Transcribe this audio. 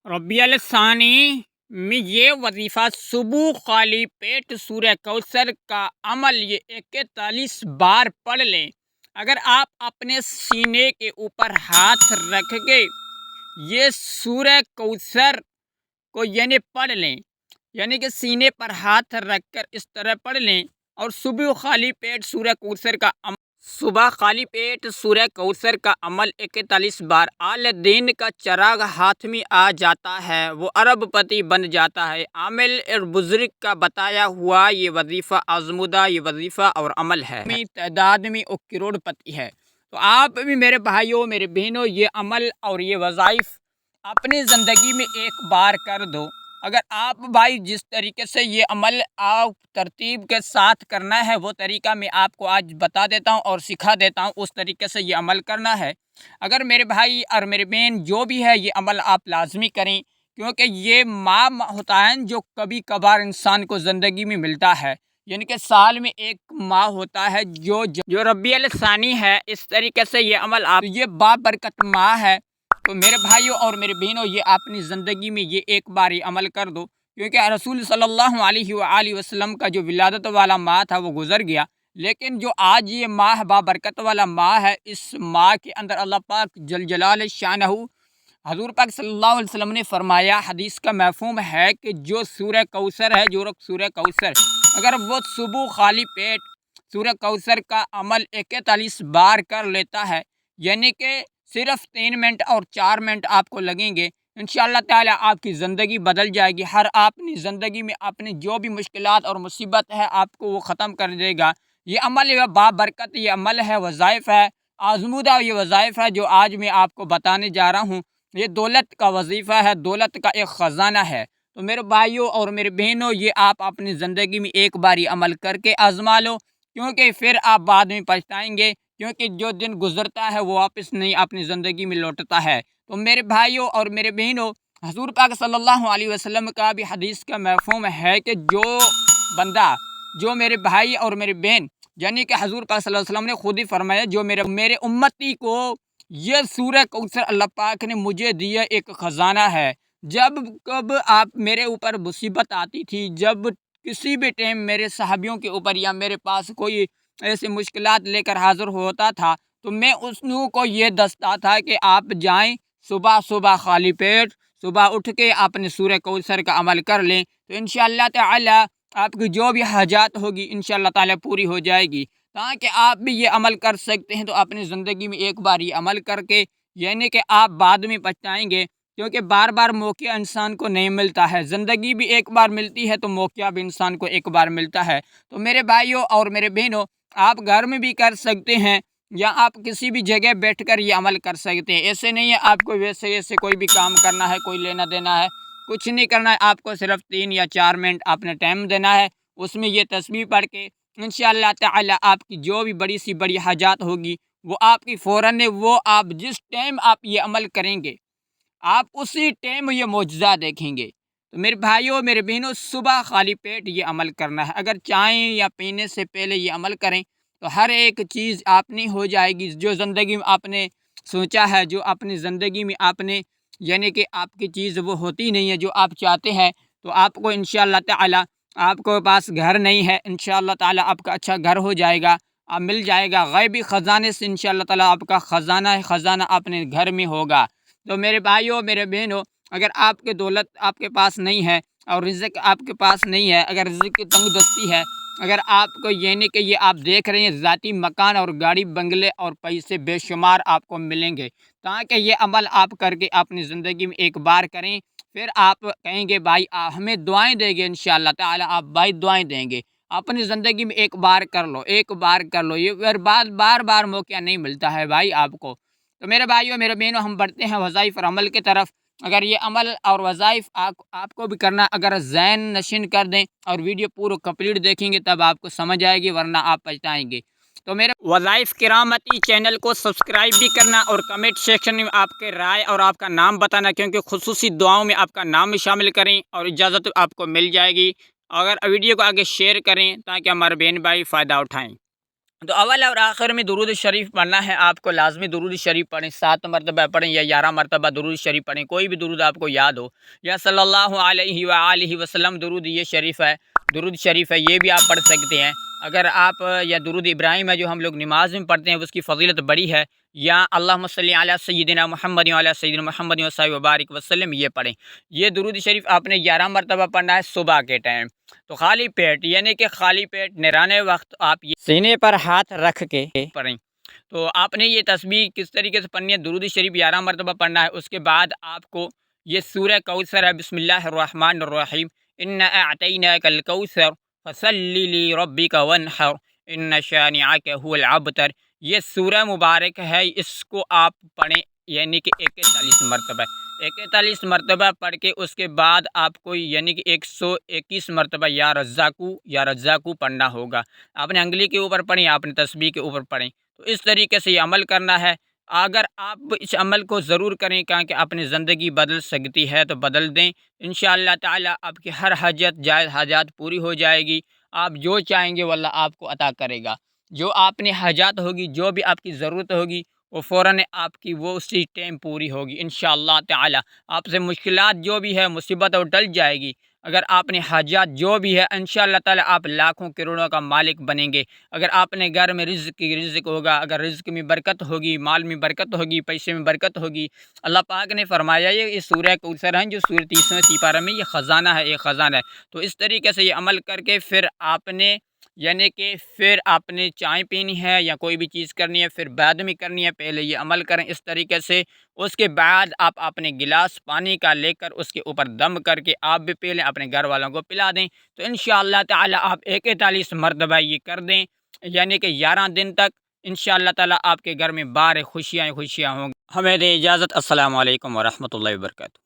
ربیع الثانی میں یہ وظیفہ صبح خالی پیٹ سورہ کوثر کا عمل یہ 41 بار پڑھ لیں۔ اگر آپ اپنے سینے کے اوپر ہاتھ رکھ کے یہ سورہ کوثر کو پڑھ لیں، یعنی کہ سینے پر ہاتھ رکھ کر اس طرح پڑھ لیں، اور صبح خالی پیٹ سورہ کوثر کا عمل 41 بار اعلی دین کا چراغ ہاتھ میں آ جاتا ہے، وہ ارب پتی بن جاتا ہے۔ عامل بزرگ کا بتایا ہوا یہ وظیفہ آزمودہ یہ وظیفہ اور عمل ہے، تعداد میں وہ کروڑ پتی ہے۔ تو آپ بھی میرے بھائیوں میرے بہنوں یہ عمل اور یہ وظائف اپنی زندگی میں ایک بار کر دو۔ اگر آپ بھائی جس طریقے سے یہ عمل آپ ترتیب کے ساتھ کرنا ہے، وہ طریقہ میں آپ کو آج بتا دیتا ہوں اور سکھا دیتا ہوں، اس طریقے سے یہ عمل کرنا ہے۔ اگر میرے بھائی اور میرے بہن جو بھی ہے یہ عمل آپ لازمی کریں، کیونکہ یہ ماہ ہوتا ہے جو کبھی کبھار انسان کو زندگی میں ملتا ہے، یعنی کہ سال میں ایک ماہ ہوتا ہے جو ربیع الثانی ہے۔ اس طریقے سے یہ عمل آپ یہ بابرکت ماہ ہے، تو میرے بھائیوں اور میرے بہنوں یہ اپنی زندگی میں یہ ایک بار یہ عمل کر دو، کیونکہ رسول صلی اللہ علیہ وآلہ وسلم کا جو ولادت والا ماہ تھا وہ گزر گیا، لیکن جو آج یہ ماہ بابرکت والا ماہ ہے، اس ماہ کے اندر اللہ پاک جل جلال شانہ حضور پاک صلی اللہ علیہ وسلم نے فرمایا، حدیث کا مفہوم ہے کہ جو سورہ کوثر ہے، سورہ کوثر اگر وہ صبح خالی پیٹ سورہ کوثر کا عمل 41 بار کر لیتا ہے، یعنی کہ صرف 3 منٹ اور 4 منٹ آپ کو لگیں گے، انشاءاللہ تعالی آپ کی زندگی بدل جائے گی۔ ہر اپنی زندگی میں اپنی جو بھی مشکلات اور مصیبت ہے آپ کو وہ ختم کر دے گا۔ یہ عمل یہ بابرکت یہ عمل ہے، وظائف ہے، آزمودہ یہ وظائف ہے جو آج میں آپ کو بتانے جا رہا ہوں۔ یہ دولت کا وظیفہ ہے، دولت کا ایک خزانہ ہے۔ تو میرے بھائیوں اور میرے بہنوں یہ آپ اپنی زندگی میں ایک بار یہ عمل کر کے آزما لو، کیونکہ پھر آپ بعد میں پچھتائیں گے، کیونکہ جو دن گزرتا ہے وہ واپس نہیں اپنی زندگی میں لوٹتا ہے۔ تو میرے بھائیوں اور میرے بہنوں، حضور پاک صلی اللہ علیہ وسلم کا بھی حدیث کا مفہوم ہے کہ جو بندہ جو میرے بھائی اور میری بہن، یعنی کہ حضور پاک صلی اللہ علیہ وسلم نے خود ہی فرمایا، جو میرے امتی کو یہ سورہ کوثر اللہ پاک نے مجھے دیا ایک خزانہ ہے۔ جب کب آپ میرے اوپر مصیبت آتی تھی، جب کسی بھی ٹائم میرے صحابیوں کے اوپر یا میرے پاس کوئی ایسی مشکلات لے کر حاضر ہوتا تھا، تو میں اس کو یہ دستا تھا کہ آپ جائیں صبح خالی پیٹ صبح اٹھ کے اپنے سورہ کوثر کا عمل کر لیں، تو انشاءاللہ تعالی آپ کی جو بھی حاجات ہوگی انشاءاللہ تعالی پوری ہو جائے گی۔ تاکہ آپ بھی یہ عمل کر سکتے ہیں، تو اپنی زندگی میں ایک بار یہ عمل کر کے، یعنی کہ آپ بعد میں پچھتائیں گے، کیونکہ بار بار موقع انسان کو نہیں ملتا ہے، زندگی بھی ایک بار ملتی ہے تو موقع بھی انسان کو ایک بار ملتا ہے۔ تو میرے بھائیوں اور میرے بہنوں، آپ گھر میں بھی کر سکتے ہیں یا آپ کسی بھی جگہ بیٹھ کر یہ عمل کر سکتے ہیں۔ ایسے نہیں ہے آپ کو ویسے کوئی بھی کام کرنا ہے، کوئی لینا دینا ہے، کچھ نہیں کرنا ہے، آپ کو صرف 3 یا 4 منٹ اپنے ٹائم دینا ہے، اس میں یہ تسبیح پڑھ کے انشاءاللہ تعالی آپ کی جو بھی بڑی سی بڑی حاجات ہوگی وہ آپ کی فوراً وہ آپ جس ٹائم آپ یہ عمل کریں گے آپ اسی ٹائم یہ معجزہ دیکھیں گے۔ تو میرے بھائیوں میرے بہنوں، صبح خالی پیٹ یہ عمل کرنا ہے۔ اگر چائیں یا پینے سے پہلے یہ عمل کریں تو ہر ایک چیز اپنی ہو جائے گی، جو زندگی میں آپ نے سوچا ہے، جو اپنی زندگی میں آپ نے یعنی کہ آپ کی چیز وہ ہوتی نہیں ہے جو آپ چاہتے ہیں، تو آپ کو انشاءاللہ تعالی آپ کو پاس گھر نہیں ہے، انشاءاللہ تعالی آپ کا اچھا گھر ہو جائے گا، آپ مل جائے گا، غیبی خزانے سے انشاءاللہ تعالی آپ کا خزانہ اپنے گھر میں ہوگا۔ تو میرے بھائیوں میرے بہنوں، اگر آپ کے دولت آپ کے پاس نہیں ہے اور رزق آپ کے پاس نہیں ہے، اگر رزق کی تنگ دستی ہے، اگر آپ کو یعنی کہ یہ آپ دیکھ رہے ہیں ذاتی مکان اور گاڑی بنگلے اور پیسے بے شمار آپ کو ملیں گے، تاکہ یہ عمل آپ کر کے اپنی زندگی میں ایک بار کریں، پھر آپ کہیں گے بھائی ہمیں دعائیں دیں گے، انشاءاللہ تعالی آپ بھائی دعائیں دیں گے۔ اپنی زندگی میں ایک بار کر لو، یہ بار موقع نہیں ملتا ہے بھائی آپ کو۔ تو میرے بھائیوں میرے بہنوں، ہم بڑھتے ہیں وظائف اور عمل کی طرف۔ اگر یہ عمل اور وظائف آپ کو بھی کرنا، اگر ذہن نشین کر دیں اور ویڈیو پورا کمپلیٹ دیکھیں گے تب آپ کو سمجھ آئے گی، ورنہ آپ پچھتائیں گے۔ تو میرے وظائف کرامتی چینل کو سبسکرائب بھی کرنا اور کمنٹ سیکشن میں آپ کے رائے اور آپ کا نام بتانا، کیونکہ خصوصی دعاؤں میں آپ کا نام بھی شامل کریں اور اجازت آپ کو مل جائے گی۔ اگر ویڈیو کو آگے شیئر کریں تاکہ ہمارے بہن بھائی فائدہ اٹھائیں۔ تو اول اور آخر میں درود شریف پڑھنا ہے آپ کو، لازمی درود شریف پڑھیں، 7 مرتبہ پڑھیں یا 11 مرتبہ درود شریف پڑھیں، کوئی بھی درود آپ کو یاد ہو، یا صلی اللہ علیہ وآلہ وسلم درود یہ شریف ہے، درود شریف ہے، یہ بھی آپ پڑھ سکتے ہیں۔ اگر آپ یا درود ابراہیم ہے جو ہم لوگ نماز میں پڑھتے ہیں، اس کی فضیلت بڑی ہے، یا اللہم صلی علی سیدنا محمد وعلی سیدنا محمد وصحبہ وبارک وسلم یہ پڑھیں۔ یہ درود شریف آپ نے 11 مرتبہ پڑھنا ہے صبح کے ٹائم۔ تو خالی پیٹ، یعنی کہ خالی پیٹ نہرانے وقت آپ یہ سینے پر ہاتھ رکھ کے پڑھیں۔ تو آپ نے یہ تسبیح کس طریقے سے پڑھنی ہے، درود شریف 11 مرتبہ پڑھنا ہے، اس کے بعد آپ کو یہ سورہ کوثر ہے، بسم اللہ الرحمن الرحیم، انا اعطیناک الکوثر فصلی لربک وانحر ان شانئک هو الابتر، یہ سورہ مبارک ہے، اس کو آپ پڑھیں، یعنی کہ 41 مرتبہ، 41 مرتبہ پڑھ کے اس کے بعد آپ کو یعنی کہ 121 مرتبہ یا رزاقو پڑھنا ہوگا۔ آپ نے انگلی کے اوپر پڑھیں، آپ نے تسبیح کے اوپر پڑھیں، تو اس طریقے سے یہ عمل کرنا ہے۔ اگر آپ اس عمل کو ضرور کریں کہ اپنی زندگی بدل سکتی ہے تو بدل دیں، انشاءاللہ تعالی آپ کی ہر حاجت جائز حاجات پوری ہو جائے گی، آپ جو چاہیں گے وہ اللہ آپ کو عطا کرے گا۔ جو آپ نے حاجات ہوگی، جو بھی آپ کی ضرورت ہوگی، وہ فوراً آپ کی وہ اسی ٹائم پوری ہوگی انشاءاللہ تعالی۔ آپ سے مشکلات جو بھی ہے، مصیبت وہ ٹل جائے گی۔ اگر آپ نے حاجات جو بھی ہے، انشاءاللہ تعالی آپ لاکھوں کروڑوں کا مالک بنیں گے۔ اگر آپ نے گھر میں رزق ہوگا، اگر رزق میں برکت ہوگی، مال میں برکت ہوگی، پیسے میں برکت ہوگی، اللہ پاک نے فرمایا یہ سورہ کوثر ہے جو سورہ 30ویں سپارہ میں یہ خزانہ ہے، یہ خزانہ ہے۔ تو اس طریقے سے یہ عمل کر کے پھر آپ نے یعنی کہ پھر آپ نے چائے پینی ہے یا کوئی بھی چیز کرنی ہے، پھر بعد میں کرنی ہے، پہلے یہ عمل کریں اس طریقے سے۔ اس کے بعد آپ اپنے گلاس پانی کا لے کر اس کے اوپر دم کر کے آپ بھی پی لیں، اپنے گھر والوں کو پلا دیں، تو انشاءاللہ تعالی آپ 41 مرتبہ یہ کر دیں، یعنی کہ 11 دن تک انشاءاللہ تعالی آپ کے گھر میں بار خوشیاں خوشیاں ہوں گی۔ ہمیں دیں اجازت، السلام علیکم ورحمۃ اللہ وبرکاتہ۔